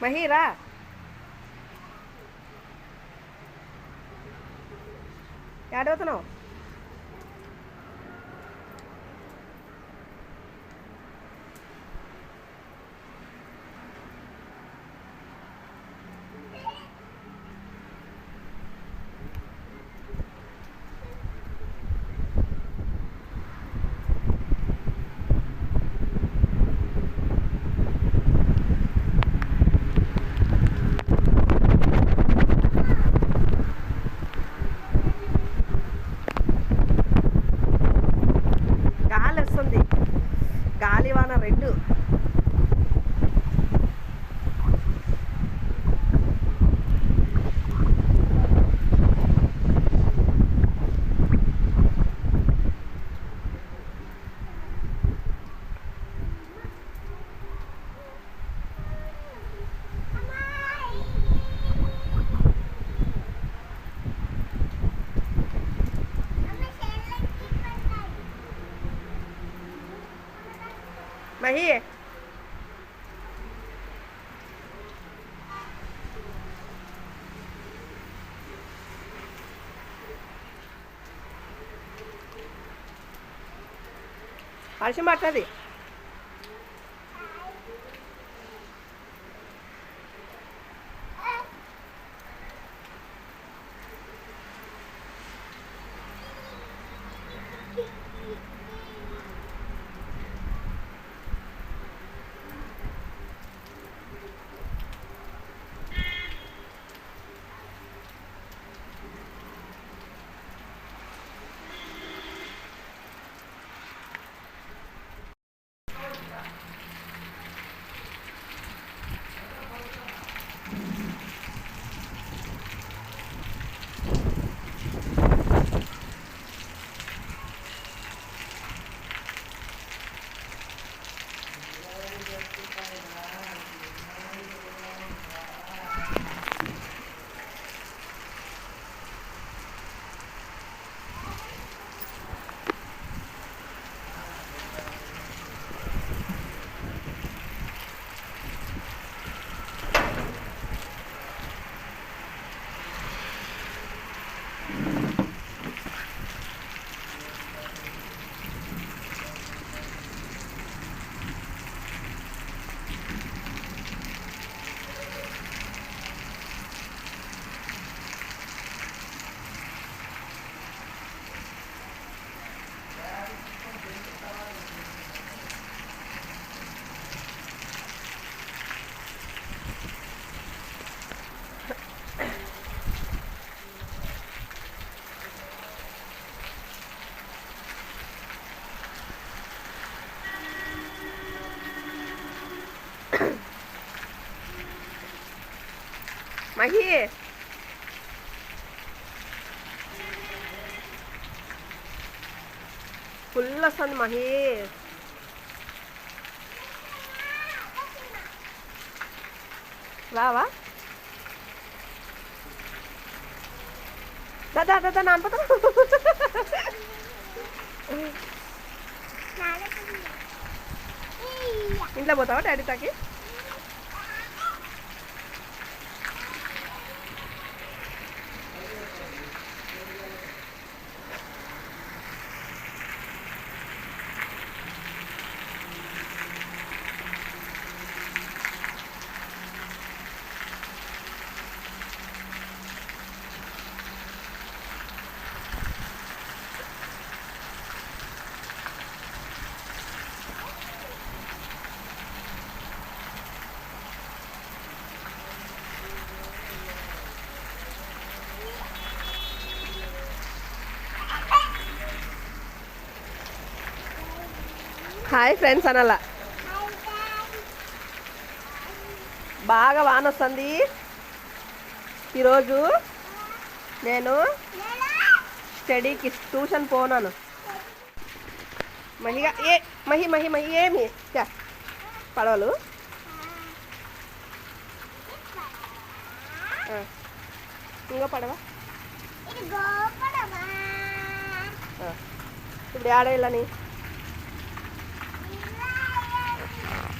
మహీరా ఏడవుతున్నావు? గాలి వస్తుంది, గాలివాన రెండు. మహి వర్షం పడుతుంది. మహి ఫుల్ వస్తుంది. మహి రావా? దాదా దాదా నానపోతా. ఇంట్లో పోతావా డాడీ తాకి? హాయ్ ఫ్రెండ్స్ అనాల. బాగా వాన వస్తుంది. ఈరోజు నేను స్టడీకి ట్యూషన్ పోనాను. మహిగా మహి మహి మహి ఏమి పడవలు ఇంకో పడవ ఇప్పుడు ఆడ వెళ్ళని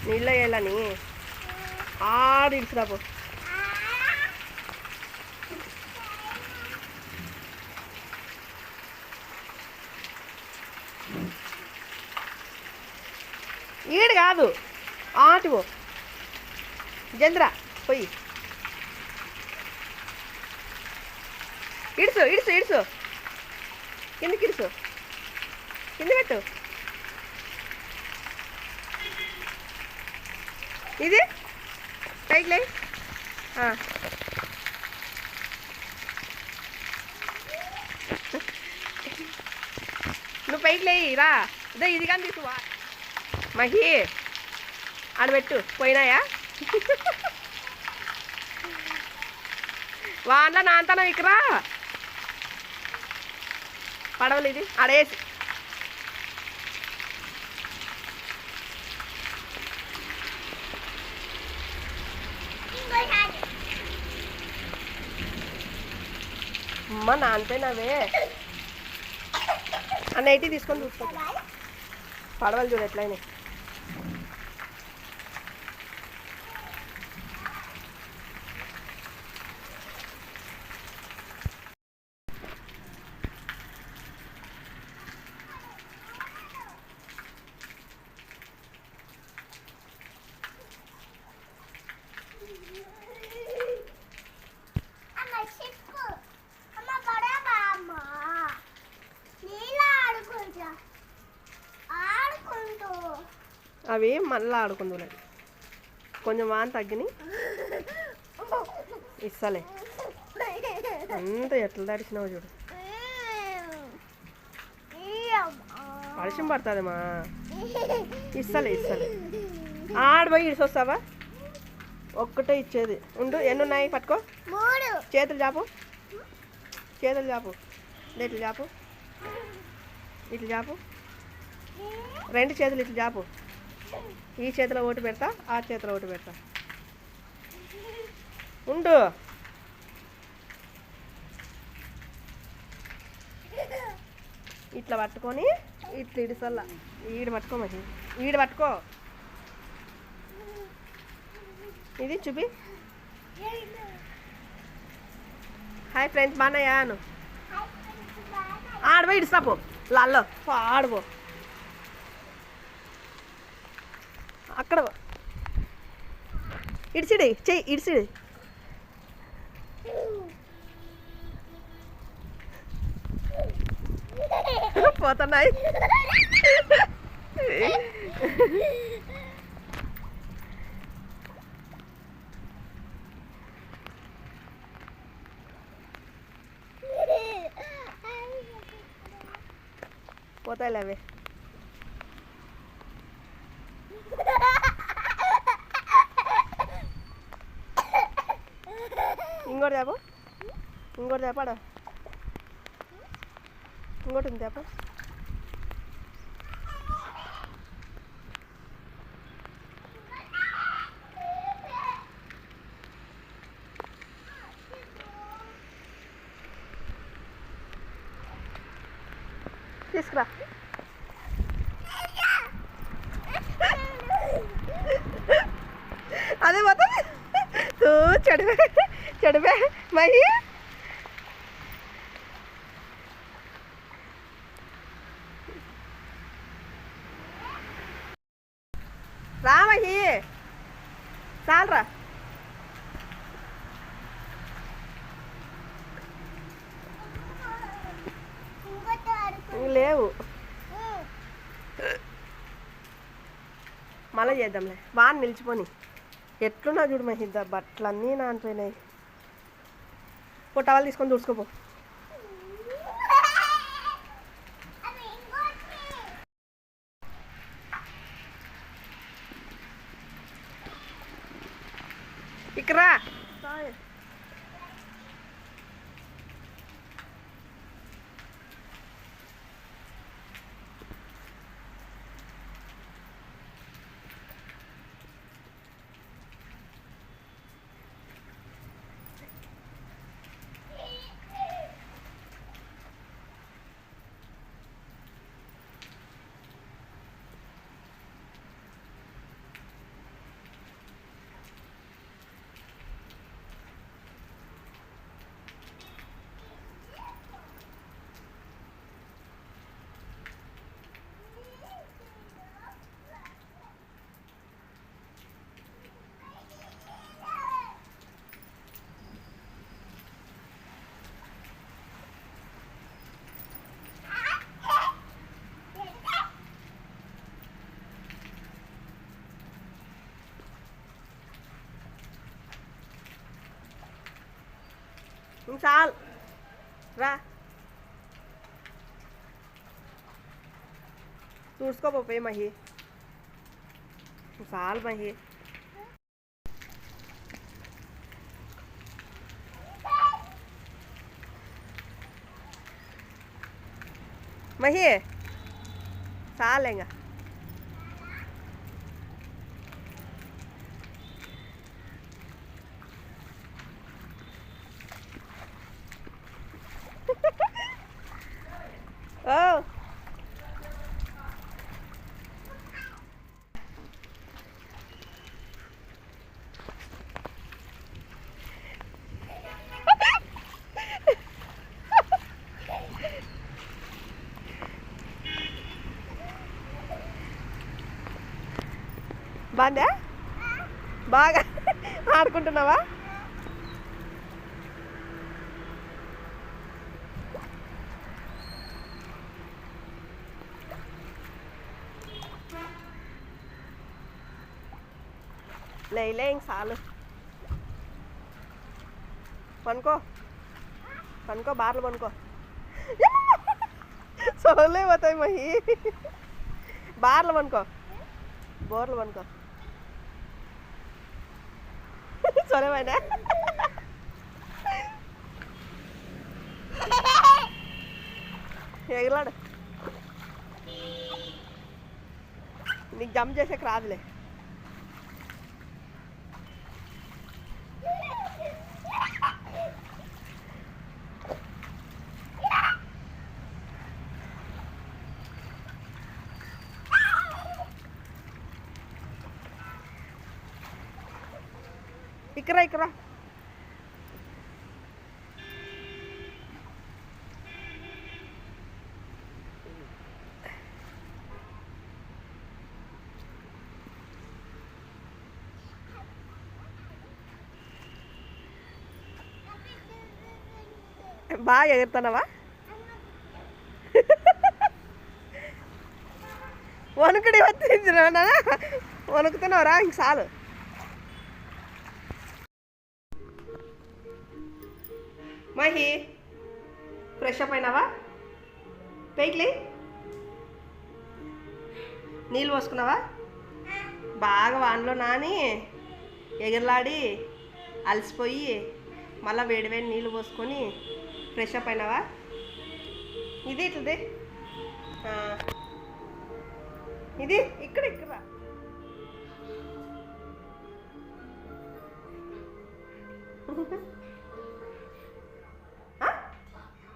నీళ్ళ వెళ్ళని ఆడ ఇడుచురాపో. ఈడు కాదు ఆటువో జంద్ర పోయి ఇడుసు ఇడుసు ఇడుసు కిందకి ఇడుసు కింద పెట్టు. ఇది పైకి లే. నువ్వు పైకి లేయి రా. ఇదో ఇది కానీ తీసుకువా మహి ఆడబెట్టు. పోయినాయా వాన్లో నాంతనం ఇక్కరా పడవలు ఇది ఆడేసి. అమ్మ నానిపోయినావే అన్నైతే తీసుకొని చూసుకో. పడవలు చూడు ఎట్లయినా. అవి మళ్ళీ ఆడుకుందులే. కొంచెం వాన తగ్గిని ఇస్తలే. అంత ఎట్లా తడిచినావు చూడు. వర్షం పడుతుందమ్మా. ఇస్తలే ఇస్తలే. ఆడపోయి ఇడిసొస్తావా? ఒక్కటే ఇచ్చేది ఉండు. ఎన్ని ఉన్నాయి పట్టుకో. చేతులు చాపు చేతులు చాపు. ఇట్లా చాపు ఇట్లా చాపు. రెండు చేతులు ఇట్లా చాపు. ఈ చేతిలో ఒకటి పెడతా, ఆ చేతిలో ఒకటి పెడతా. ఉండు. ఇట్లా పట్టుకొని ఇట్లా ఇడిసల్లా. ఈడు పట్టుకో మరి. ఈడు పట్టుకో. ఇది చూపి. హాయ్ ఫ్రెండ్స్ బాగున్నాయా? ఆడబో ఇడిస్తాపో. లాల్లో ఆడబో. అక్కడ ఇడిసిడి చెయ్యి. ఇడిసిడి పోతున్నాయి. పోతాయిలే అవి. ఇంకోటి తేపో. ఇంకోటి తేపాడా? ఇంకోటి ఉంది తేప. తీసుకురా. అదే మొత్తం చెడిపే చెడిపే మహి. రా మహి చాలరా. లేవు మళ్ళీ చేద్దాంలే. వాన నిలిచిపోని. ఎట్లున్నా చూడు మహిద్ద. బట్టలన్నీ నానిపోయినాయి. టవల్ తీసుకొని తుడుచుకోపో. ఇక్కడ చాలు రా చూసుకోపోయి మహి చాలు మహి మహి చాలేంగా ఓ బాగుందా బాగా ఆడుకుంటున్నావా లేలే ఇంక చాలు పనుకో పనుకో బార్లు పనుకో సోలే పోతాయి మహి బార్లు పనుకో బోర్లు పనుకో సరేమైనా ఎగలాడు నీకు జంప్ చేసేకి రాదులే ఇక్కరా ఇక్కరా బాగా ఎగురుతున్నావా వణుకుడి వచ్చింది వణుకుతున్నావురా ఇంక చాలు మహి ఫ్రెష్ అప్ అయినావా పైకి నీళ్ళు పోసుకున్నావా బాగా వానలో నాని ఎగరలాడి అలసిపోయి మళ్ళీ వేడివేడి నీళ్ళు పోసుకొని ఫ్రెష్ అప్ అయినావా ఇది ఇట్లది ఇది ఇక్కడ ఇక్కడ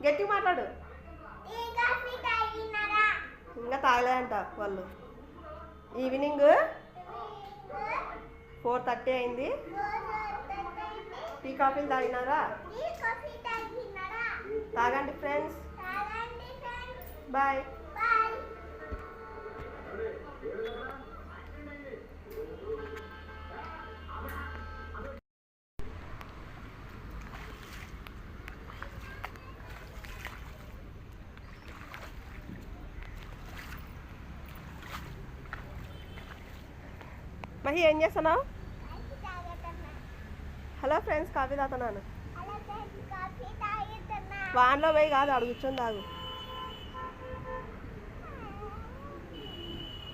గట్టి మాట్లాడు ఇంకా తాగలేదంట వాళ్ళు ఈవినింగ్ 4:30 అయింది టీ కాఫీలు తాగినారా తాగండి ఫ్రెండ్స్ బాయ్ మహి ఏం చేస్తున్నావు హలో ఫ్రెండ్స్ కాఫీ తాగుతున్నాను వాన్లో పోయి కాదు అడుగుచ్చోని తాగు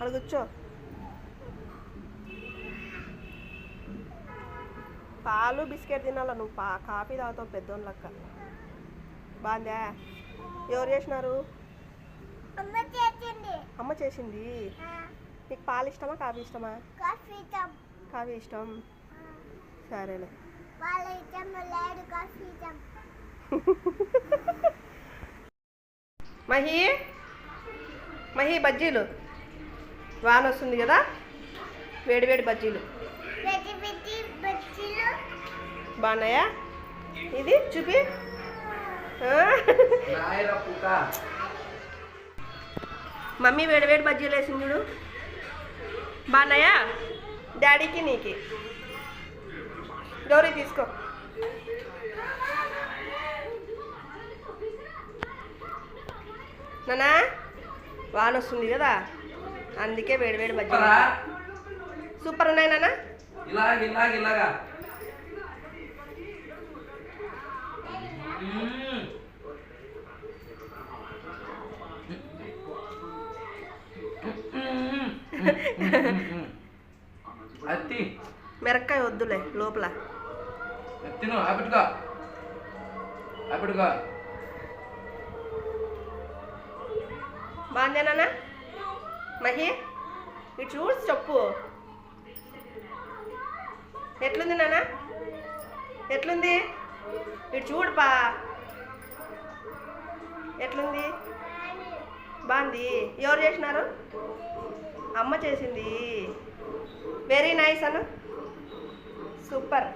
అడుగుచ్చో పాలు బిస్కెట్ తినాల నువ్వు కాఫీ తాగుతావు పెద్దోని లెక్క బాగుందా ఎవరు చేసినారు అమ్మ చేసింది నీకు పాలు ఇష్టమా కాఫీ ఇష్టమా కాఫీ ఇష్టం సరేలే మహి మహి బజ్జీలు వాన వస్తుంది కదా వేడి వేడి బజ్జీలు బాగున్నాయా ఇది చూపి మమ్మీ వేడి వేడి బజ్జీలు వేసింది చూడు బాగున్నాయా డాడీకి నీకి గౌరీ తీసుకో నానా వాన వస్తుంది కదా అందుకే వేడి వేడి బజ్జీలు సూపర్ ఉన్నాయి నాన్న అత్తి మిరక్కాయ వద్దులే లోపల. తిను హ్యాపీగా హ్యాపీగా. బాగుందేనా మహి? ఇటు చూసి చెప్పు ఎట్లుంది నాన్న, ఎట్లుంది? ఇటు చూడుపా ఎట్లుంది? బాగుంది. ఎవరు చేసినారు? అమ్మ చేసింది. వెరీ నైస్ అను. సూపర్.